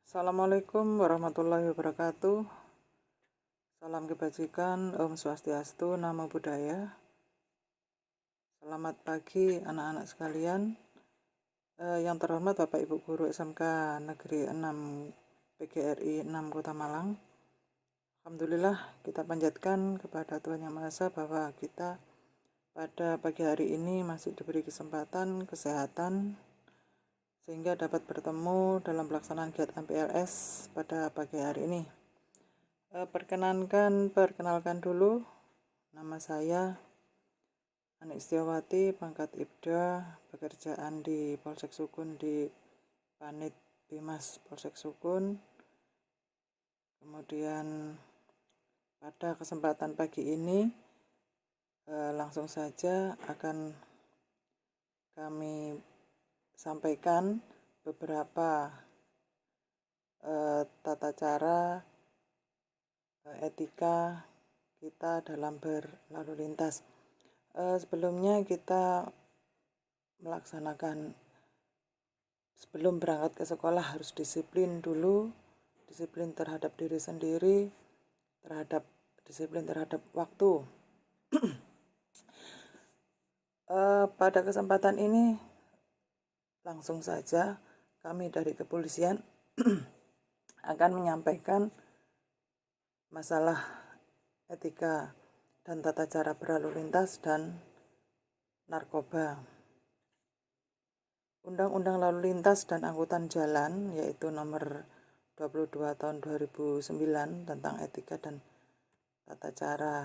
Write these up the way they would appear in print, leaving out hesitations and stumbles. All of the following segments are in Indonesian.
Assalamualaikum warahmatullahi wabarakatuh. Salam kebajikan, Om Swastiastu, Namo Buddhaya. Selamat pagi anak-anak sekalian. Yang terhormat Bapak Ibu Guru SMK Negeri 6 PGRI 6 Kota Malang. Alhamdulillah kita panjatkan kepada Tuhan Yang Maha Esa bahwa kita pada pagi hari ini masih diberi kesempatan, kesehatan, sehingga dapat bertemu dalam pelaksanaan kegiatan PLS pada pagi hari ini. Perkenalkan dulu, nama saya Anik Setiawati, pangkat Ibda, pekerjaan di Polsek Sukun di Panit Bimas Polsek Sukun. Kemudian pada kesempatan pagi ini langsung saja akan kami sampaikan beberapa tata cara etika kita dalam berlalu lintas. Sebelumnya kita melaksanakan, sebelum berangkat ke sekolah harus disiplin dulu, disiplin terhadap diri sendiri, disiplin terhadap waktu. Pada kesempatan ini langsung saja kami dari kepolisian akan menyampaikan masalah etika dan tata cara berlalu lintas dan narkoba. Undang-Undang Lalu Lintas dan Angkutan Jalan yaitu nomor 22 tahun 2009 tentang etika dan tata cara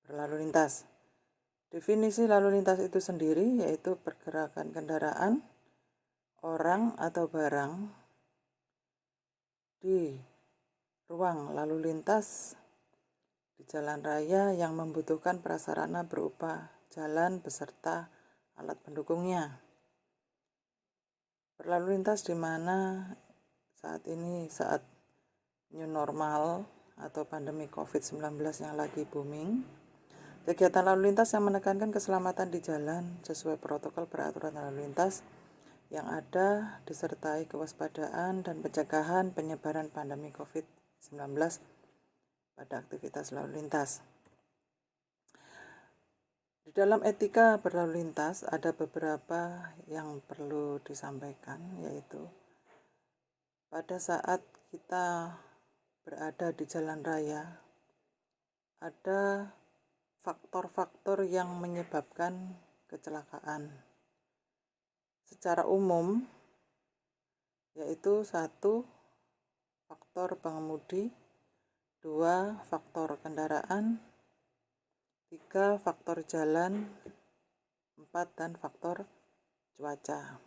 berlalu lintas. Definisi lalu lintas itu sendiri yaitu pergerakan kendaraan, orang atau barang di ruang lalu lintas di jalan raya yang membutuhkan prasarana berupa jalan beserta alat pendukungnya. Berlalu lintas di mana saat ini saat new normal atau pandemi COVID-19 yang lagi booming. Kegiatan lalu lintas yang menekankan keselamatan di jalan sesuai protokol peraturan lalu lintas yang ada disertai kewaspadaan dan pencegahan penyebaran pandemi COVID-19 pada aktivitas lalu lintas. Di dalam etika berlalu lintas ada beberapa yang perlu disampaikan, yaitu pada saat kita berada di jalan raya ada faktor-faktor yang menyebabkan kecelakaan. Secara umum yaitu 1. Faktor pengemudi, 2. Faktor kendaraan, 3. Faktor jalan, 4. Dan faktor cuaca.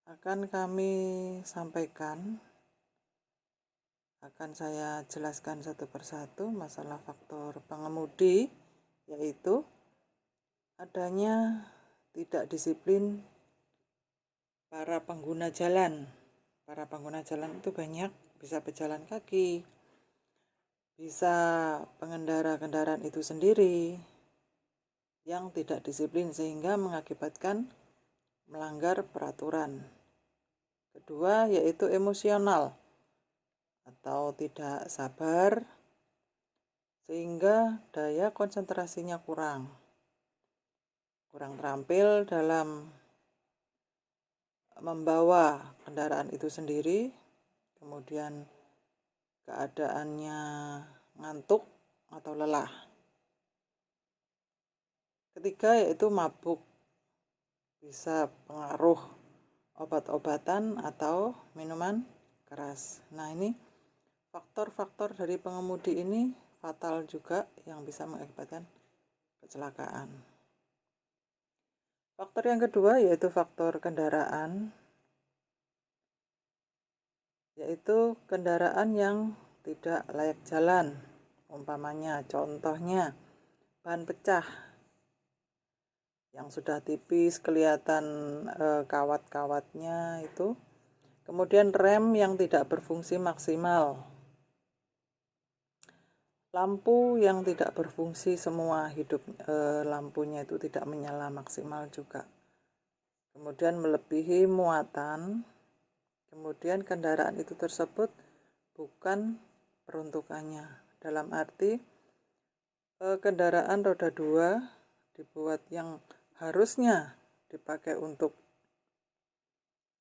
Akan kami sampaikan, akan saya jelaskan satu persatu masalah faktor pengemudi, yaitu adanya tidak disiplin para pengguna jalan. Para pengguna jalan itu banyak, bisa pejalan kaki, bisa pengendara kendaraan itu sendiri yang tidak disiplin sehingga mengakibatkan melanggar peraturan. Kedua yaitu emosional atau tidak sabar sehingga daya konsentrasinya kurang terampil dalam membawa kendaraan itu sendiri, kemudian keadaannya ngantuk atau lelah. Ketiga yaitu mabuk, bisa pengaruh obat-obatan atau minuman keras. Nah, ini faktor-faktor dari pengemudi ini fatal juga yang bisa mengakibatkan kecelakaan. Faktor yang kedua yaitu faktor kendaraan, yaitu kendaraan yang tidak layak jalan. Umpamanya, contohnya ban pecah yang sudah tipis kelihatan kawat-kawatnya itu. Kemudian rem yang tidak berfungsi maksimal. Lampu yang tidak berfungsi semua lampunya itu tidak menyala maksimal juga. Kemudian melebihi muatan. Kemudian kendaraan itu tersebut bukan peruntukannya. Dalam arti kendaraan roda 2 dibuat yang harusnya dipakai untuk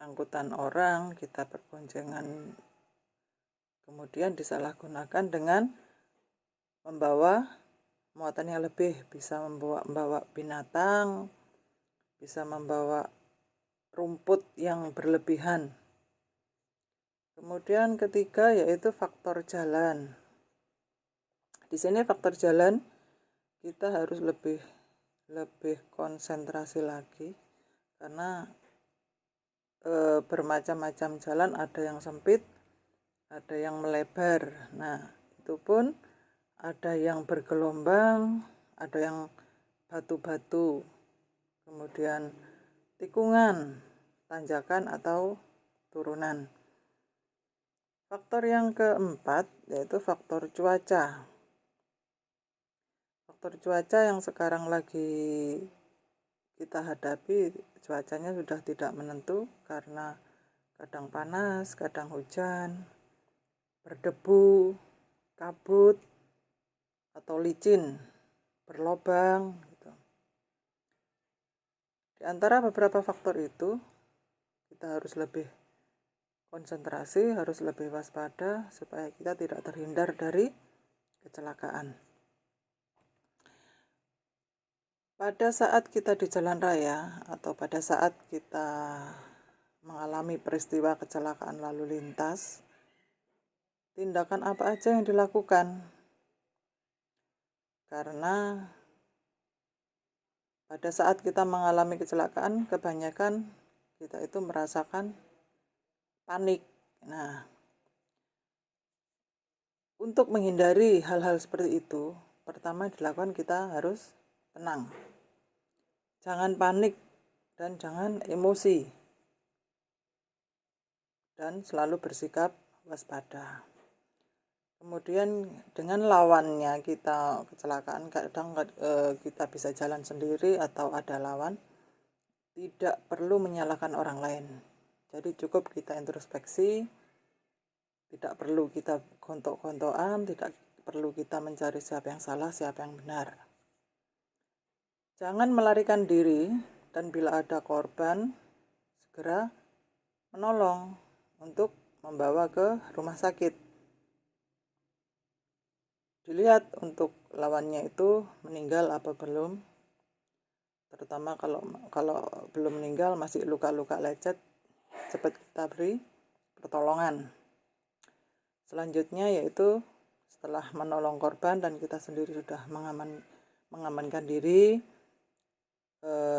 angkutan orang, kita berboncengan, kemudian disalahgunakan dengan membawa muatan yang lebih, bisa membawa binatang, bisa membawa rumput yang berlebihan. Kemudian ketiga yaitu faktor jalan. Di sini faktor jalan kita harus lebih konsentrasi lagi, karena bermacam-macam jalan, ada yang sempit, ada yang melebar. Nah, itu pun ada yang bergelombang, ada yang batu-batu, kemudian tikungan, tanjakan atau turunan. Faktor yang keempat yaitu faktor cuaca. Faktor cuaca yang sekarang lagi kita hadapi, cuacanya sudah tidak menentu karena kadang panas, kadang hujan, berdebu, kabut, atau licin, berlobang gitu. Di antara beberapa faktor itu kita harus lebih konsentrasi, harus lebih waspada supaya kita tidak terhindar dari kecelakaan. Pada saat kita di jalan raya atau pada saat kita mengalami peristiwa kecelakaan lalu lintas, tindakan apa aja yang dilakukan? Karena pada saat kita mengalami kecelakaan, kebanyakan kita itu merasakan panik. Nah, untuk menghindari hal-hal seperti itu, pertama dilakukan kita harus tenang. Jangan panik dan jangan emosi. Dan selalu bersikap waspada. Kemudian dengan lawannya kita kecelakaan, kadang kita bisa jalan sendiri atau ada lawan, tidak perlu menyalahkan orang lain. Jadi cukup kita introspeksi, tidak perlu kita gontok-gontokan, tidak perlu kita mencari siapa yang salah, siapa yang benar. Jangan melarikan diri, dan bila ada korban, segera menolong untuk membawa ke rumah sakit. Dilihat untuk lawannya itu meninggal apa belum, terutama kalau belum meninggal masih luka-luka lecet, cepat kita beri pertolongan. Selanjutnya yaitu setelah menolong korban dan kita sendiri sudah mengamankan diri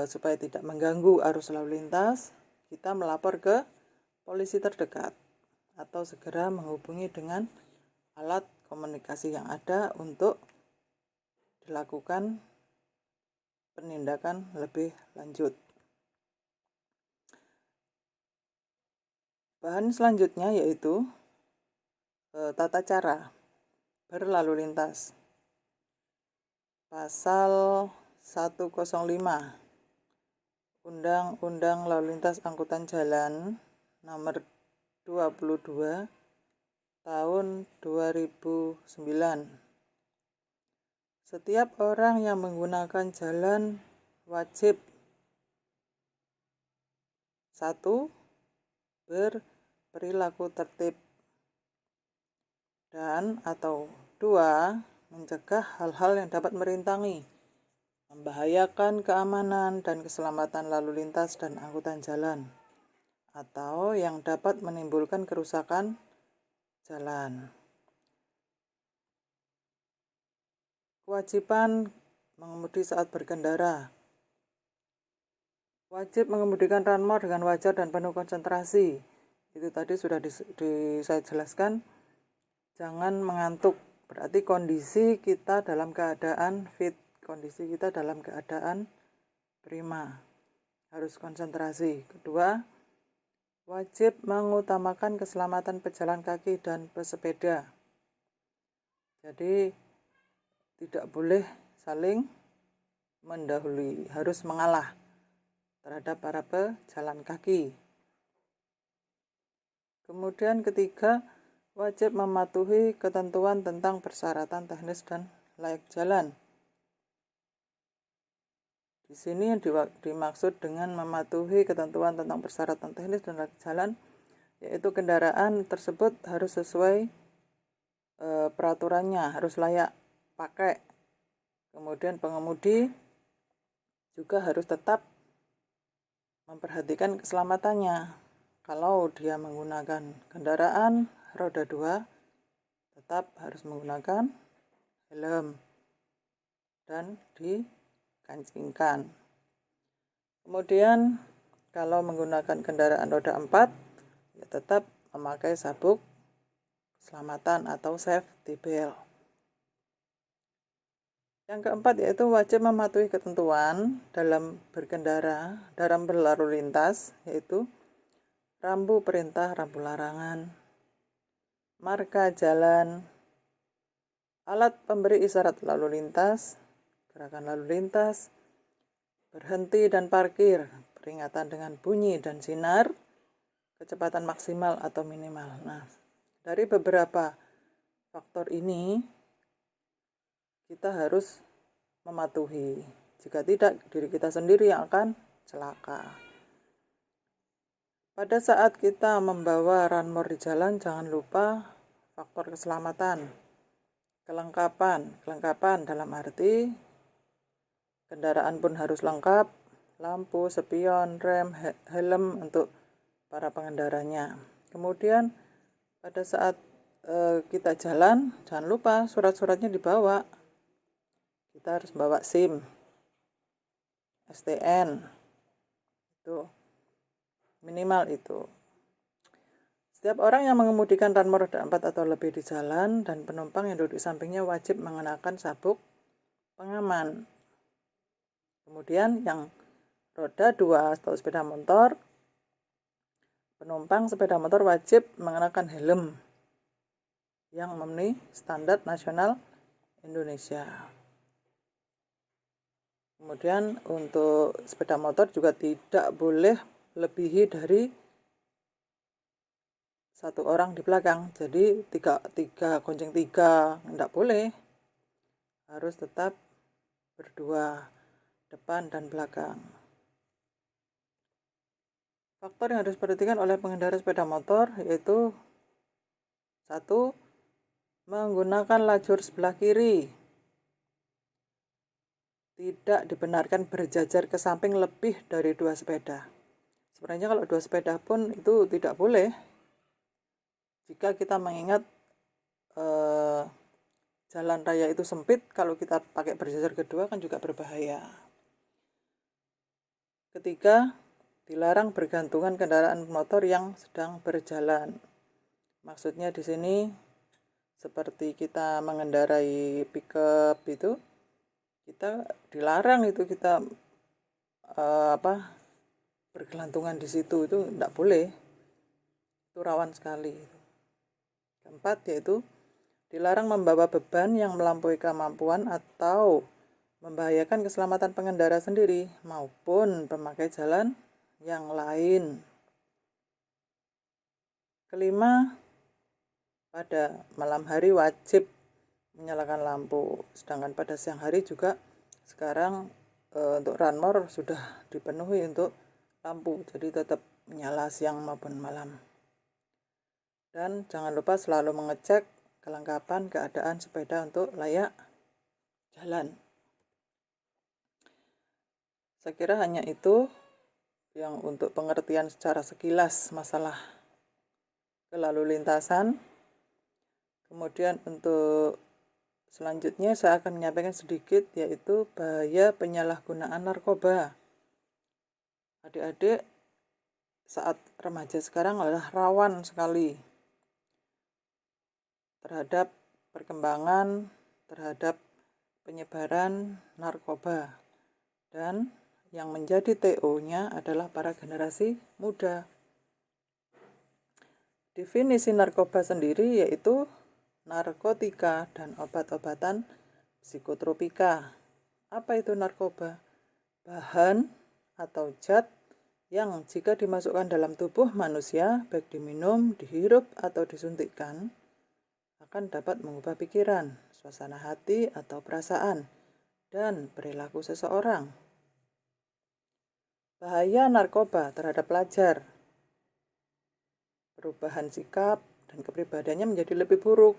supaya tidak mengganggu arus lalu lintas, kita melapor ke polisi terdekat atau segera menghubungi dengan alat komunikasi yang ada untuk dilakukan penindakan lebih lanjut. Bahan selanjutnya yaitu tata cara berlalu lintas. Pasal 105 Undang-Undang Lalu Lintas Angkutan Jalan nomor 22 tahun 2009. Setiap orang yang menggunakan jalan wajib 1. Berperilaku tertib, dan atau 2. Mencegah hal-hal yang dapat merintangi, membahayakan keamanan dan keselamatan lalu lintas dan angkutan jalan, atau yang dapat menimbulkan kerusakan jalan. Kewajiban mengemudi saat berkendara. Wajib mengemudikan ranmor dengan wajar dan penuh konsentrasi. Itu tadi sudah saya jelaskan. Jangan mengantuk. Berarti kondisi kita dalam keadaan fit, kondisi kita dalam keadaan prima. Harus konsentrasi. Kedua, wajib mengutamakan keselamatan pejalan kaki dan pesepeda. Jadi tidak boleh saling mendahului, harus mengalah terhadap para pejalan kaki. Kemudian ketiga, wajib mematuhi ketentuan tentang persyaratan teknis dan layak jalan. Di sini yang dimaksud dengan mematuhi ketentuan tentang persyaratan teknis dan layak jalan, yaitu kendaraan tersebut harus sesuai peraturannya, harus layak pakai. Kemudian pengemudi juga harus tetap memperhatikan keselamatannya. Kalau dia menggunakan kendaraan roda 2, tetap harus menggunakan helm dan dikancingkan. Kemudian kalau menggunakan kendaraan roda 4, ya tetap memakai sabuk keselamatan atau safety belt. Yang keempat yaitu wajib mematuhi ketentuan dalam berkendara, dalam berlalu lintas, yaitu rambu perintah, rambu larangan, marka jalan, alat pemberi isyarat lalu lintas, gerakan lalu lintas, berhenti dan parkir, peringatan dengan bunyi dan sinar, kecepatan maksimal atau minimal. Nah, dari beberapa faktor ini kita harus mematuhi. Jika tidak, diri kita sendiri yang akan celaka. Pada saat kita membawa runmore di jalan, jangan lupa faktor keselamatan. Kelengkapan dalam arti kendaraan pun harus lengkap, lampu, spion, rem, helm untuk para pengendaranya. Kemudian pada saat kita jalan, jangan lupa surat-suratnya dibawa. Kita harus bawa SIM, STN, itu minimal itu. Setiap orang yang mengemudikan runmore roda 4 atau lebih di jalan dan penumpang yang duduk di sampingnya wajib mengenakan sabuk pengaman. Kemudian yang roda 2 atau sepeda motor, penumpang sepeda motor wajib mengenakan helm yang memenuhi standar nasional Indonesia. Kemudian untuk sepeda motor juga tidak boleh lebihi dari satu orang di belakang. Jadi tiga gonceng tiga tidak boleh. Harus tetap berdua, depan dan belakang. Faktor yang harus diperhatikan oleh pengendara sepeda motor yaitu 1. Menggunakan lajur sebelah kiri. Tidak dibenarkan berjajar ke samping lebih dari 2 sepeda. Sebenarnya kalau 2 sepeda pun itu tidak boleh. Jika kita mengingat jalan raya itu sempit, kalau kita pakai berjajar kedua kan juga berbahaya. Ketiga, dilarang bergantungan kendaraan motor yang sedang berjalan. Maksudnya di sini seperti kita mengendarai pickup itu, kita dilarang itu kita bergelantungan di situ, itu tidak boleh. Itu rawan sekali. Keempat yaitu dilarang membawa beban yang melampaui kemampuan atau membahayakan keselamatan pengendara sendiri maupun pemakai jalan yang lain. Kelima, pada malam hari wajib menyalakan lampu, sedangkan pada siang hari juga sekarang untuk runmore sudah dipenuhi untuk lampu, jadi tetap menyala siang maupun malam. Dan jangan lupa selalu mengecek kelengkapan keadaan sepeda untuk layak jalan. Saya kira hanya itu yang untuk pengertian secara sekilas masalah kelalu lintasan. Kemudian untuk selanjutnya saya akan menyampaikan sedikit yaitu bahaya penyalahgunaan narkoba. Adik-adik saat remaja sekarang adalah rawan sekali terhadap perkembangan, terhadap penyebaran narkoba. Dan yang menjadi TO-nya adalah para generasi muda. Definisi narkoba sendiri yaitu narkotika dan obat-obatan psikotropika. Apa itu narkoba? Bahan atau zat yang jika dimasukkan dalam tubuh manusia, baik diminum, dihirup, atau disuntikkan, akan dapat mengubah pikiran, suasana hati, atau perasaan, dan perilaku seseorang. Bahaya narkoba terhadap pelajar. Perubahan sikap dan kepribadiannya menjadi lebih buruk.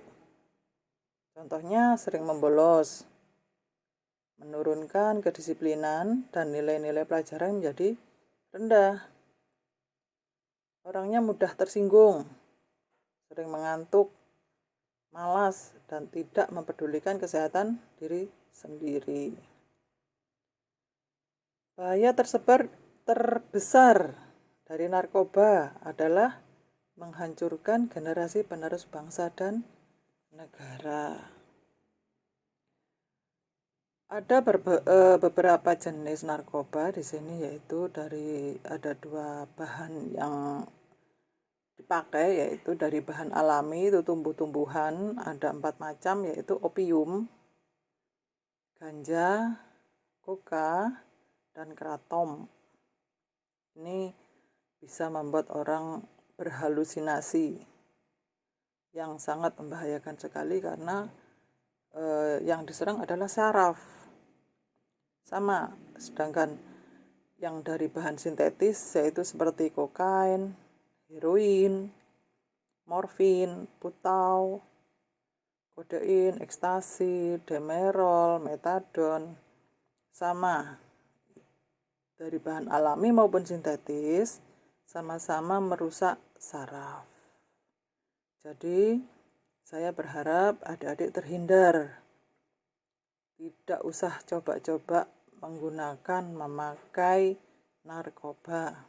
Contohnya sering membolos, menurunkan kedisiplinan, dan nilai-nilai pelajaran menjadi rendah. Orangnya mudah tersinggung, sering mengantuk, malas, dan tidak mempedulikan kesehatan diri sendiri. Bahaya terbesar dari narkoba adalah menghancurkan generasi penerus bangsa dan negara. Ada beberapa jenis narkoba di sini, yaitu ada 2 bahan yang dipakai, yaitu dari bahan alami, itu tumbuh-tumbuhan, ada 4 macam, yaitu opium, ganja, koka, dan kratom. Ini bisa membuat orang berhalusinasi, yang sangat membahayakan sekali karena yang diserang adalah saraf. Sama, sedangkan yang dari bahan sintetis yaitu seperti kokain, heroin, morfin, putau, kodein, ekstasi, demerol, metadon, sama dari bahan alami maupun sintetis, sama-sama merusak saraf. Jadi saya berharap adik-adik terhindar, tidak usah coba-coba memakai narkoba.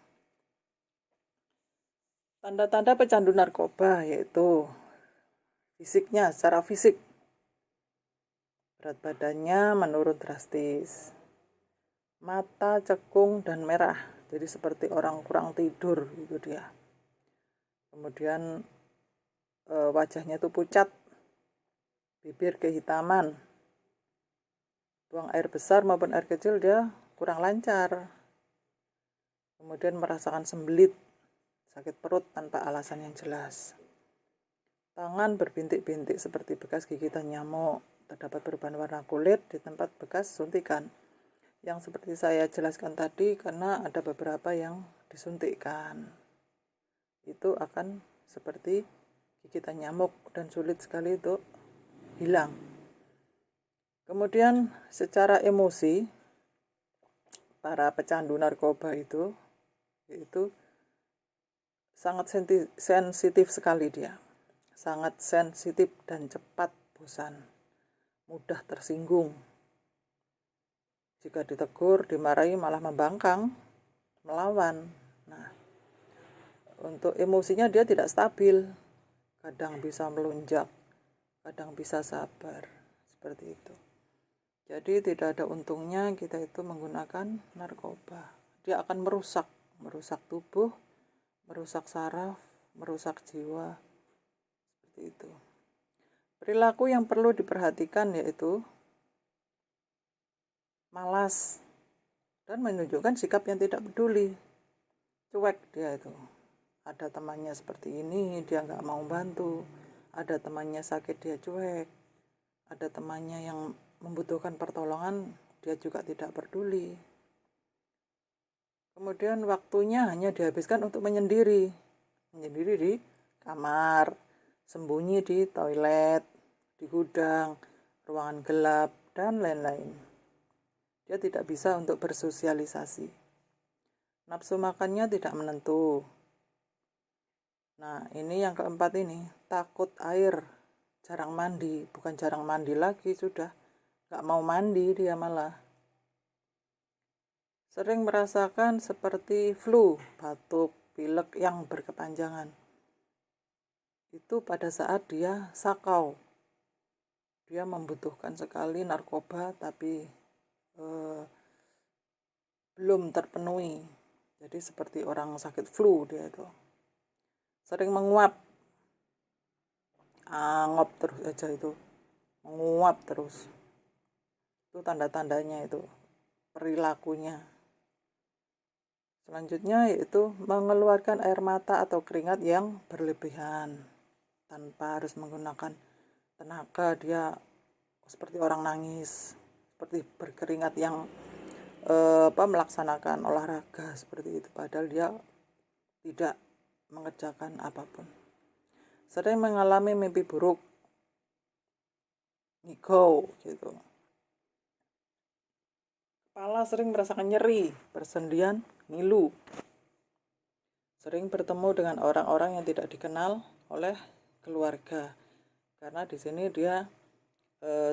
Tanda-tanda pecandu narkoba yaitu fisiknya, secara fisik, berat badannya menurun drastis, mata cekung dan merah, jadi seperti orang kurang tidur gitu dia. Kemudian wajahnya itu pucat, bibir kehitaman, buang air besar maupun air kecil dia kurang lancar. Kemudian merasakan sembelit, sakit perut tanpa alasan yang jelas. Tangan berbintik-bintik seperti bekas gigitan nyamuk, terdapat perubahan warna kulit di tempat bekas suntikan. Yang seperti saya jelaskan tadi, karena ada beberapa yang disuntikkan, itu akan seperti gigitan nyamuk dan sulit sekali untuk hilang. Kemudian secara emosi, para pecandu narkoba itu sangat sensitif sekali dia. Sangat sensitif dan cepat bosan, mudah tersinggung. Jika ditegur, dimarahi malah membangkang, melawan. Nah, untuk emosinya dia tidak stabil. Kadang bisa melonjak, kadang bisa sabar, seperti itu. Jadi tidak ada untungnya kita itu menggunakan narkoba. Dia akan merusak tubuh, merusak saraf, merusak jiwa, seperti itu. Perilaku yang perlu diperhatikan yaitu malas dan menunjukkan sikap yang tidak peduli, cuek dia itu. Ada temannya seperti ini, dia nggak mau bantu. Ada temannya sakit, dia cuek. Ada temannya yang membutuhkan pertolongan, dia juga tidak peduli. Kemudian waktunya hanya dihabiskan untuk menyendiri di kamar, sembunyi di toilet, di gudang, ruangan gelap, dan lain-lain. Dia tidak bisa untuk bersosialisasi. Nafsu makannya tidak menentu. Nah, ini yang keempat ini, takut air, jarang mandi, bukan jarang mandi lagi, sudah gak mau mandi dia malah. Sering merasakan seperti flu, batuk, pilek yang berkepanjangan. Itu pada saat dia sakau. Dia membutuhkan sekali narkoba, tapi belum terpenuhi. Jadi seperti orang sakit flu dia itu. Sering menguap, angop terus aja itu, menguap terus. Itu tanda-tandanya itu, perilakunya. Selanjutnya yaitu mengeluarkan air mata atau keringat yang berlebihan tanpa harus menggunakan tenaga. Dia seperti orang nangis, seperti berkeringat yang melaksanakan olahraga seperti itu, padahal dia tidak mengerjakan apapun. Sering mengalami mimpi buruk, ngigo gitu. Kepala sering merasakan nyeri, persendian, ngilu. Sering bertemu dengan orang-orang yang tidak dikenal oleh keluarga. Karena di sini dia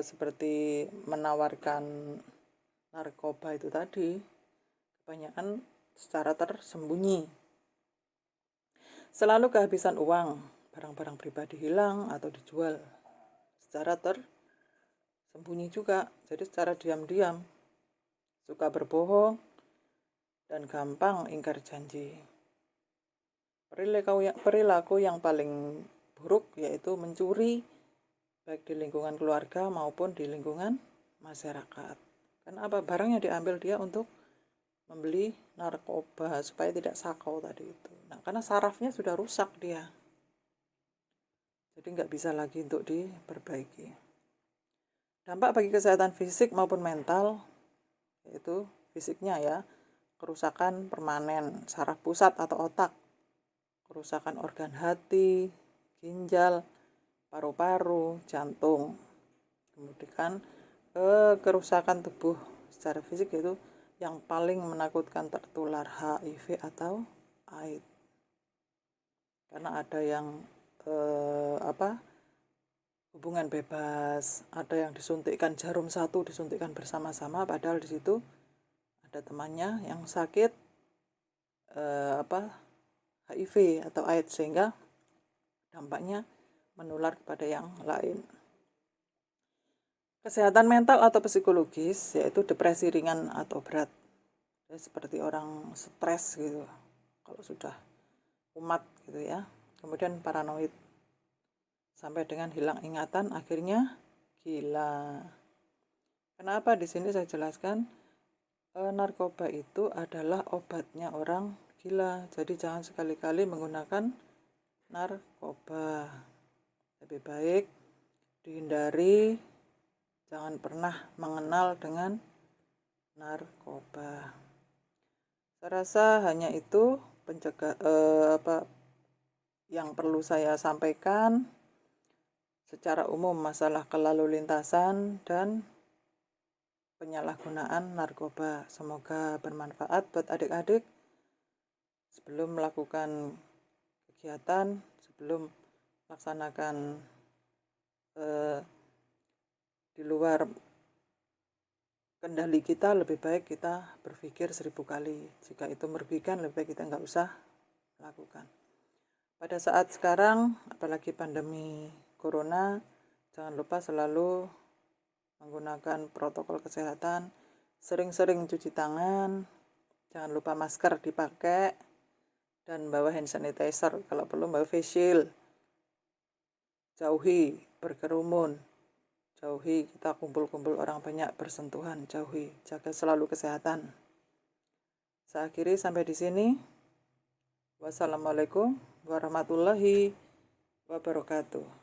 seperti menawarkan narkoba itu tadi, kebanyakan secara tersembunyi. Selalu kehabisan uang, barang-barang pribadi hilang atau dijual secara tersembunyi juga, jadi secara diam-diam. Suka berbohong dan gampang ingkar janji. Perilaku yang paling buruk yaitu mencuri, baik di lingkungan keluarga maupun di lingkungan masyarakat. Karena apa? Barang yang diambil dia untuk membeli narkoba supaya tidak sakau tadi itu. Nah, karena sarafnya sudah rusak dia, jadi nggak bisa lagi untuk diperbaiki. Dampak bagi kesehatan fisik maupun mental, yaitu fisiknya ya, kerusakan permanen saraf pusat atau otak, kerusakan organ hati, ginjal, paru-paru, jantung. Kemudian kerusakan tubuh secara fisik, yaitu yang paling menakutkan tertular HIV atau AIDS. Karena ada yang hubungan bebas, ada yang disuntikkan jarum satu, disuntikkan bersama-sama, padahal di situ ada temannya yang sakit HIV atau AIDS, sehingga dampaknya menular kepada yang lain. Kesehatan mental atau psikologis yaitu depresi ringan atau berat, ya, seperti orang stres gitu kalau sudah kumat gitu ya. Kemudian paranoid sampai dengan hilang ingatan, akhirnya gila. Kenapa di sini saya jelaskan narkoba itu adalah obatnya orang gila. Jadi jangan sekali-kali menggunakan narkoba. Lebih baik dihindari, jangan pernah mengenal dengan narkoba. Saya rasa hanya itu yang perlu saya sampaikan secara umum masalah kelalu lintasan dan penyalahgunaan narkoba. Semoga bermanfaat buat adik-adik sebelum melakukan kegiatan, sebelum melaksanakan di luar kendali kita. Lebih baik kita berpikir 1000 kali. Jika itu merugikan, lebih baik kita nggak usah lakukan. Pada saat sekarang, apalagi pandemi corona, jangan lupa selalu menggunakan protokol kesehatan, sering-sering cuci tangan, jangan lupa masker dipakai, dan bawa hand sanitizer, kalau perlu bawa face shield. Jauhi berkerumun, jauhi kita kumpul-kumpul orang banyak, bersentuhan, jauhi, jaga selalu kesehatan. Saya akhiri sampai di sini. Wassalamualaikum warahmatullahi wabarakatuh.